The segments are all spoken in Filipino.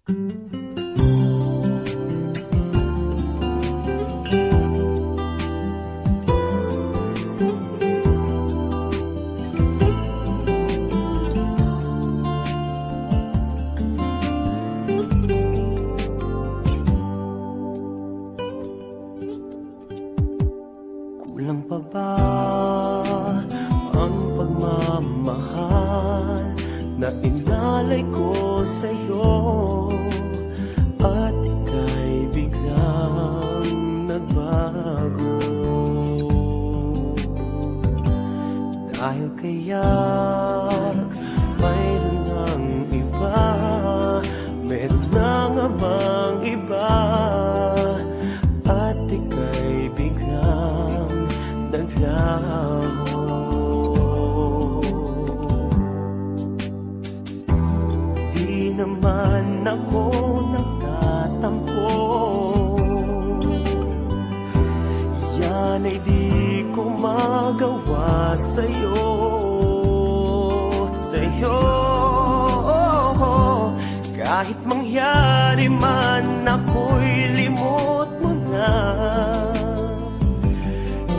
Kulang pa ba ang pagmamahal na inalay ko sa'yo at ika'y biglang nagbago? Dahil kaya mayroon ng iba, meron na nga bang iba, at ika'y biglang naglaho? Di naman ako nagtatampo, yan ay di ko magawa sa'yo, sa'yo. Kahit mangyari man ako'y limot mo na,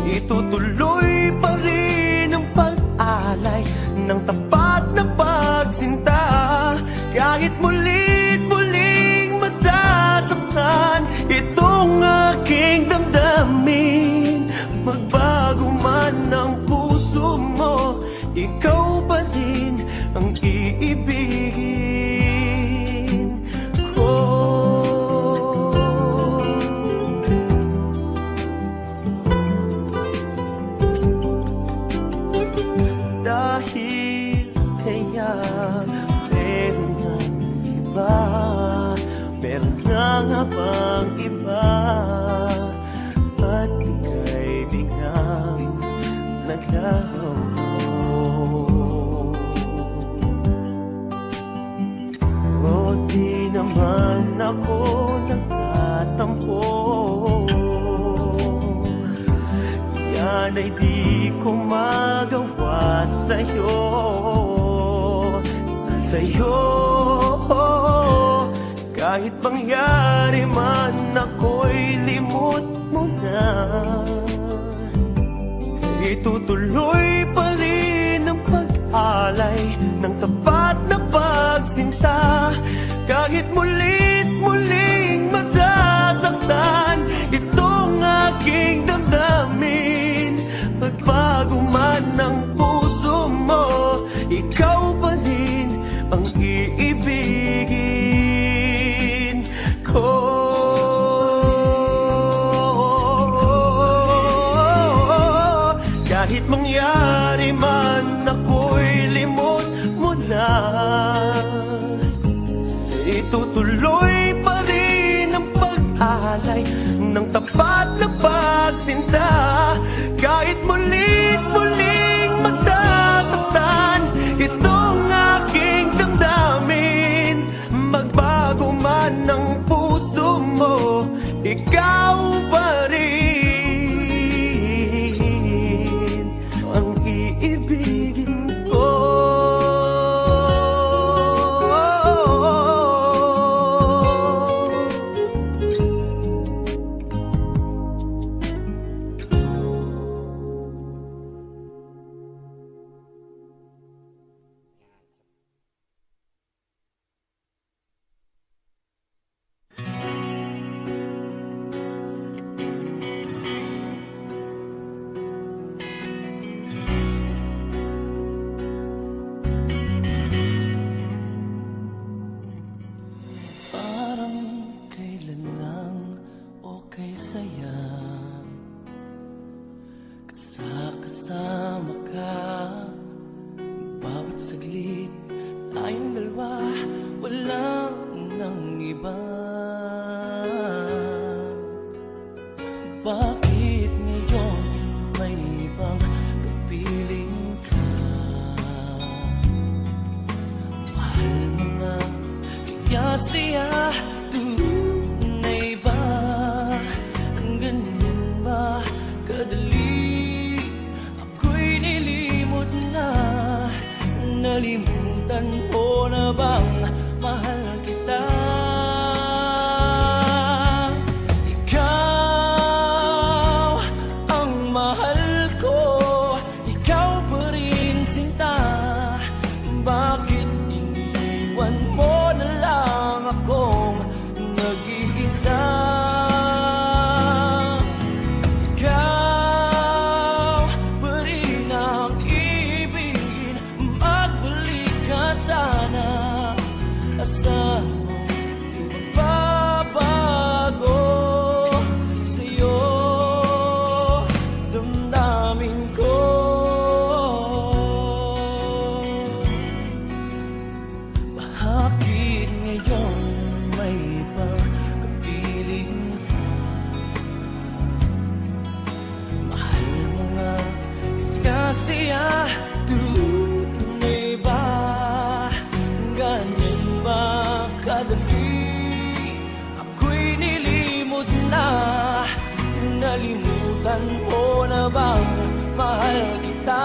itutuloy pa rin ang pag-alay ng tapat na pagsinta. Kahit mulit-muling masasaktan itong aking damdamin, magbago man ang puso mo, ikaw pa rin ang iibigin ko. Dahil kaya meron ng iba, meron na nga bang iba, at ika'y biglang naglaho? O di naman ako nagtatampo, yan ay di ko magawa sa'yo, sa'yo. Kahit mangyari man ako'y limot mo na, itutuloy pa rin ang pag-alay ng tapat na pagsinta. Kahit mulit-muling masasaktan itong aking damdamin, magbago man ang puso mo, ikaw pa rin ang iibigin ko. Kahit mangyari man ako'y limot mo na, itutuloy pa rin ang pag-alay ng tapat na pagsinta. Kahit mulit-muling masasaktan itong aking damdamin, magbago man ang puso mo, ikaw pa rin ang iibigin ko. Kasama ka bawat saglit, tayong dalawa, walang nang iba. Bakit ngayon may ibang kapiling ka? Mahal mo nga, kaya siya tunay ba? Ang ganyan ba kadali? Nalimutan mo na bang mahal kita? ngayon may iba kapiling ka. Mahal mo nga kasi tunay ba? Ganyan ba kadali? Ako'y nilimot na. Nalimutan mo na bang mahal kita?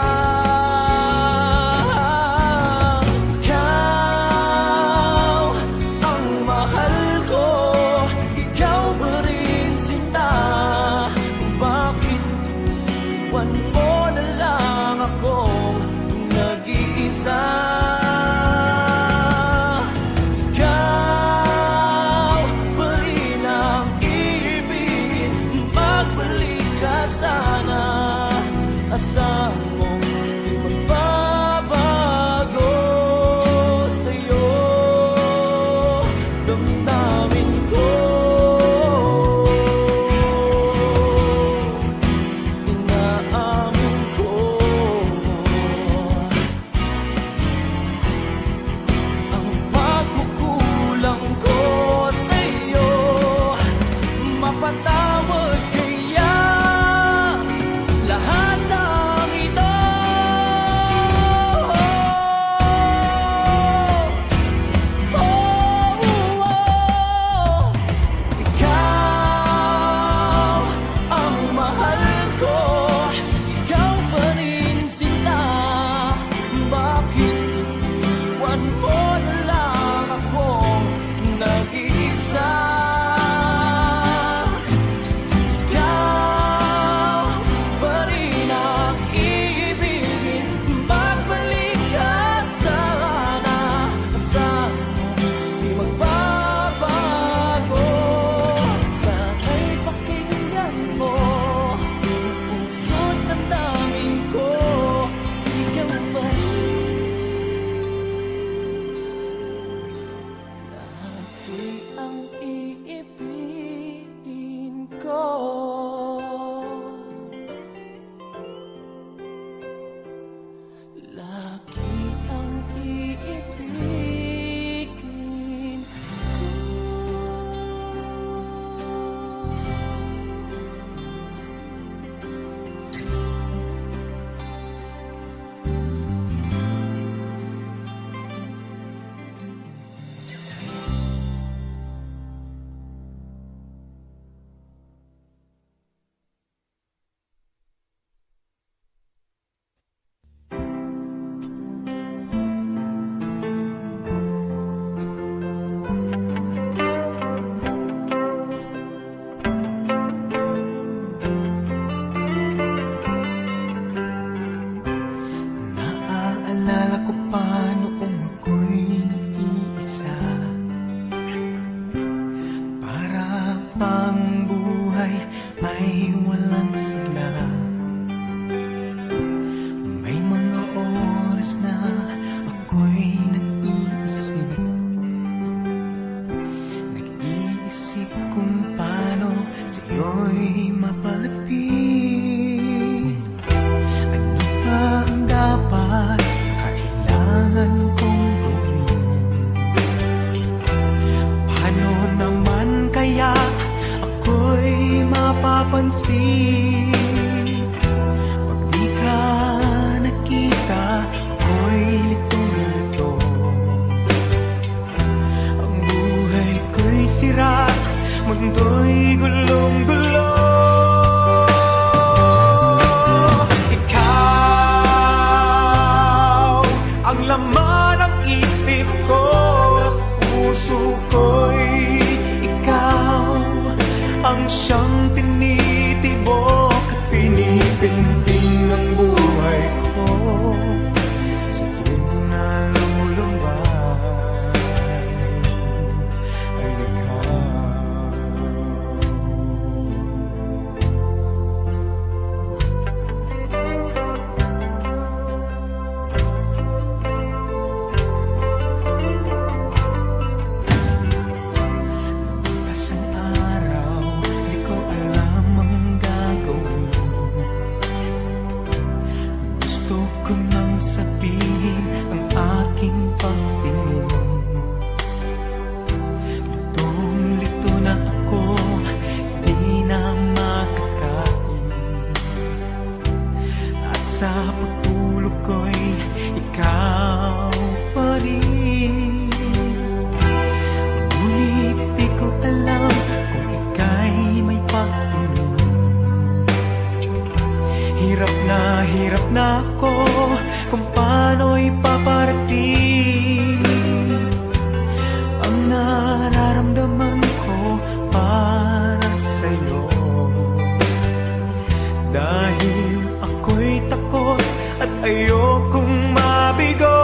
ayokong mabigo.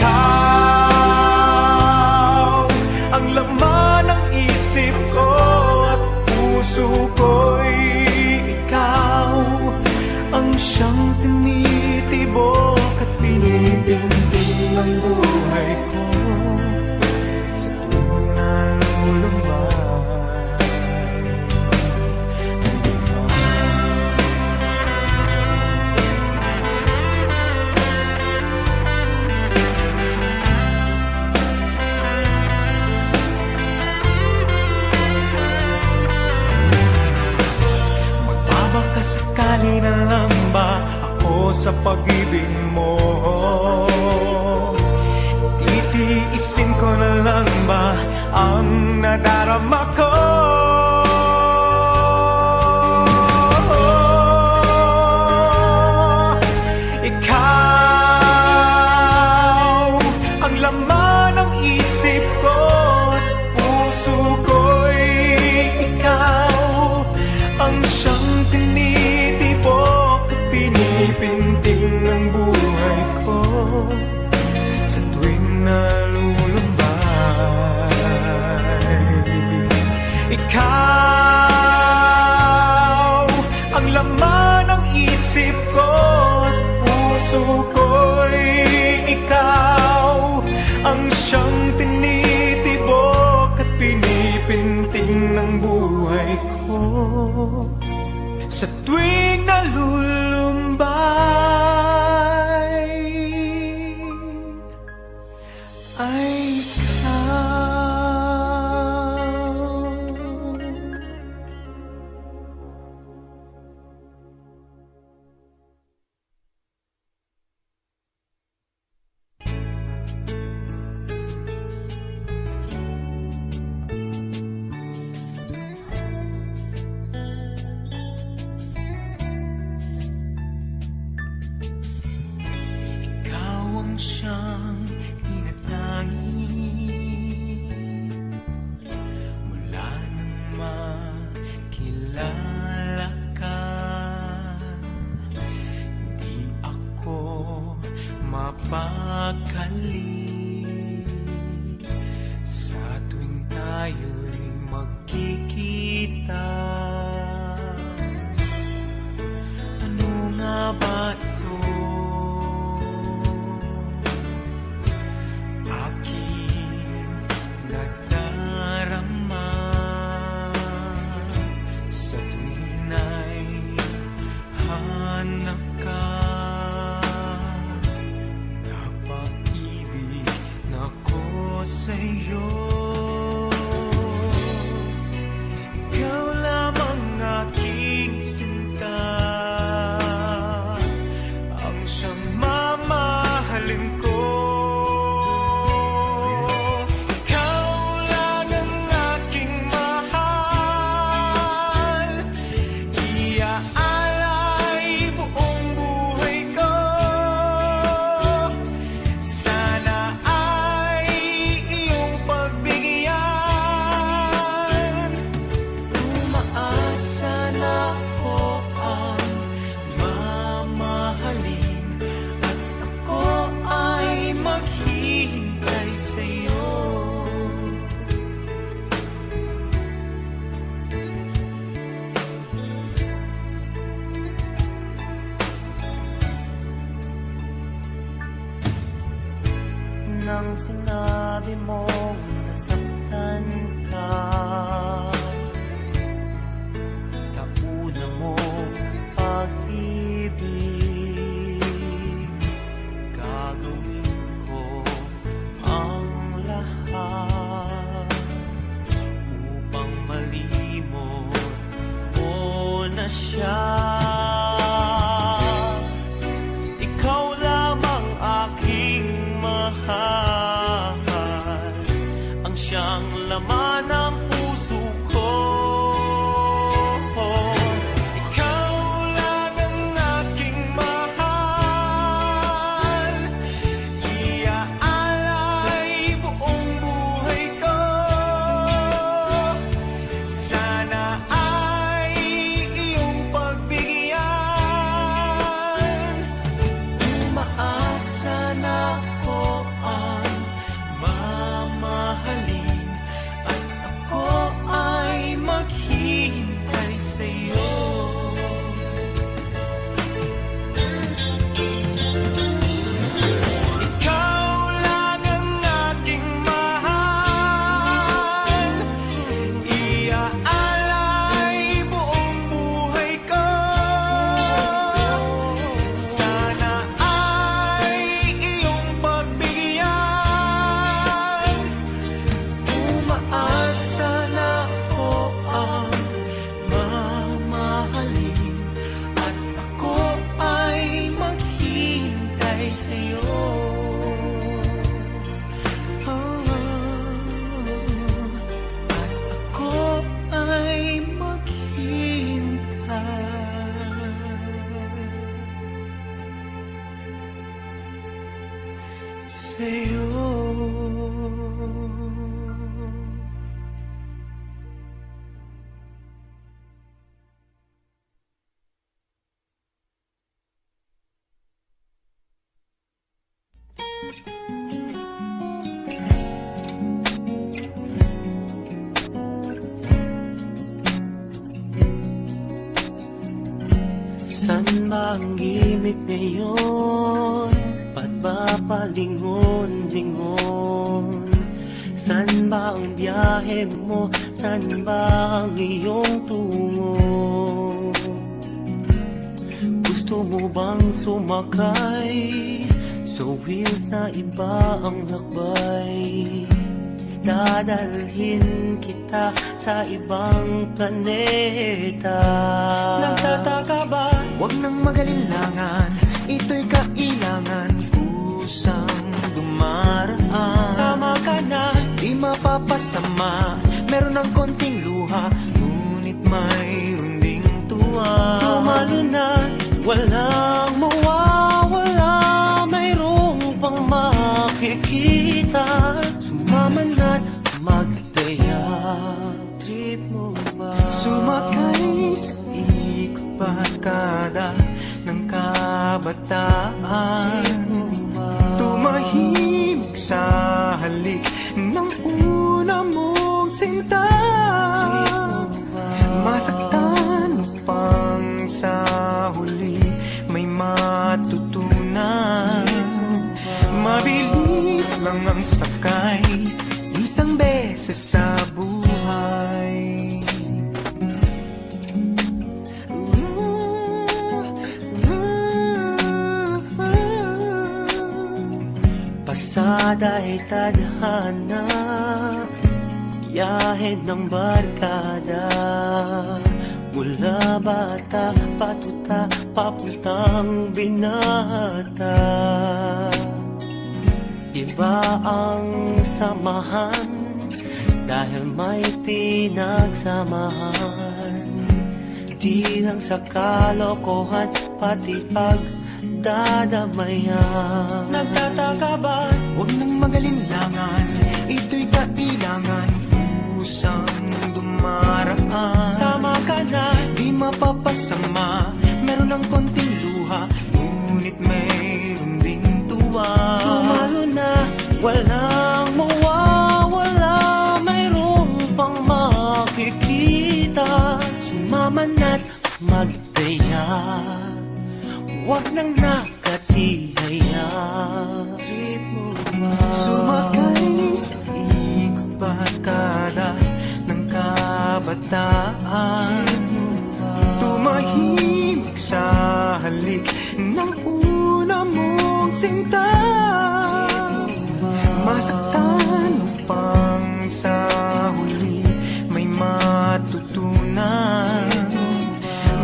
Ikaw ang laman ng isip ko at puso ko'y ikaw ang siyang tinitibok at pinipintig ng buhay ko sa tuwing nalulumay. Sakali na lang ba ako sa pag-ibig mo? Titiisin ko na lang ba ang nadarama ko? Ikaw ang laman ng isip ko at puso ko'y ikaw ang siyang tinitibok at pinipintig ng buhay ko sa tuwing nalulumbay. Ikaw ang laman ng isip ko at puso ko'y ikaw ang siyang tinitibok at pinipintig ng buhay ko sa tuwing nalulumbay ay ikaw. Siyang tinatangi mula nang makilala ka. Hindi ako mapakali sa tuwing tayo'y magkikita. Ano nga ba ito? Sa'yo, ikaw lamang aking sinta, ang siyang mamahalin ko. Ikaw lang ang aking mahal, iaalay buong buhay ko. Sana nang sinabi mong nasaktan ka sa una mong pag-ibig, gagawin ko ang lahat upang malimot mo na siya. Ikaw lamang aking mahal, ang siyang laman ng sa'yo. San ba ang gimik ngayon? Ba't ba palingon-lingon? San ba ang biyahe mo? San ba ang iyong tungo? Gusto mo bang sumakay sa wheels na iba ang lakbay? Dadalhin kita sa ibang planeta. Nagtataka ba? Huwag nang magalinlangan, ito'y kailangan, kusang dumaraan. Sama ka na, di mapapasama, meron ng konting luha, ngunit mayroon ding tuwa. tumalo na, walang mawawala, mayroong pang makikita. Sumama na't magdaya, trip mo ba? Sumakay sa ikot barkada ng kabataan, tumahimik sa halik ng una mong sinta. Masaktan upang sa huli may matutunan. Mabilis lang ang sakay, isang beses sa buhay. Pasada ay tadhana, biyahe ng barkada. Mula bata, patuta, papuntang binata. Iba ang samahan dahil may pinagsamahan. Di lang sa kalokohan, pati pagdadamayan. Nagtataka ba? Huwag nang magalinlangan, ito'y kailangan, kusang dumaraan. Sama ka na, di mapapasama, meron ng konting luha, ngunit mayroon ding tuwa. tumalo na, walang mawawala, mayroong pang makikita. Sumama na't magdaya, huwag nang nakatihaya. Trip mo ba? Sumakay sa ikot barkada ng kabataan, tumahimik sa halik ng una mong sinta. Masaktan upang sa huli may matutunan.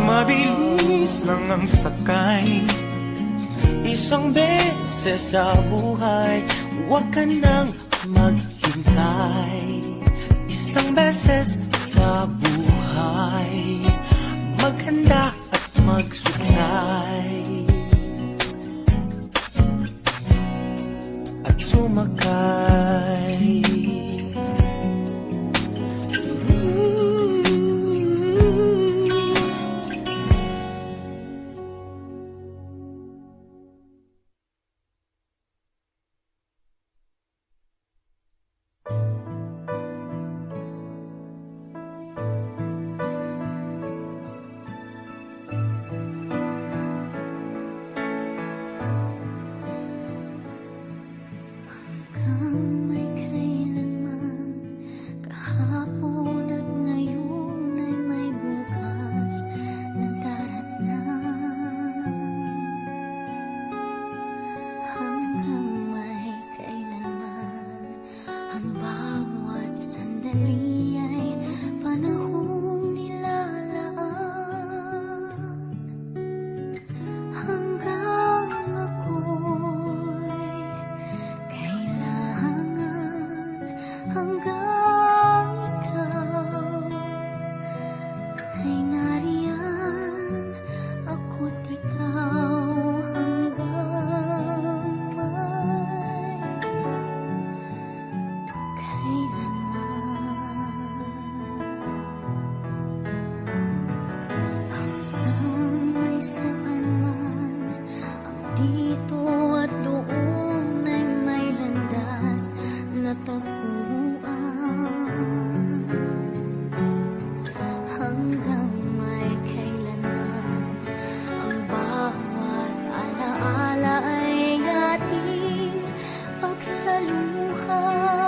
Mabilis lang ang sakay, Isang beses sa buhay, huwag ka nang maghintay. Isang beses sa buhay, maghanda at magsugnay. At sumakay. May kailanman, kahapon at ngayon ay may bukas na daratnan. Hanggang may kailanman, ang bawat sandali ay panahong nilalaan. Hanggang ako'y hanggang ikaw ay nariyan, ako't ikaw hanggang may sa luha.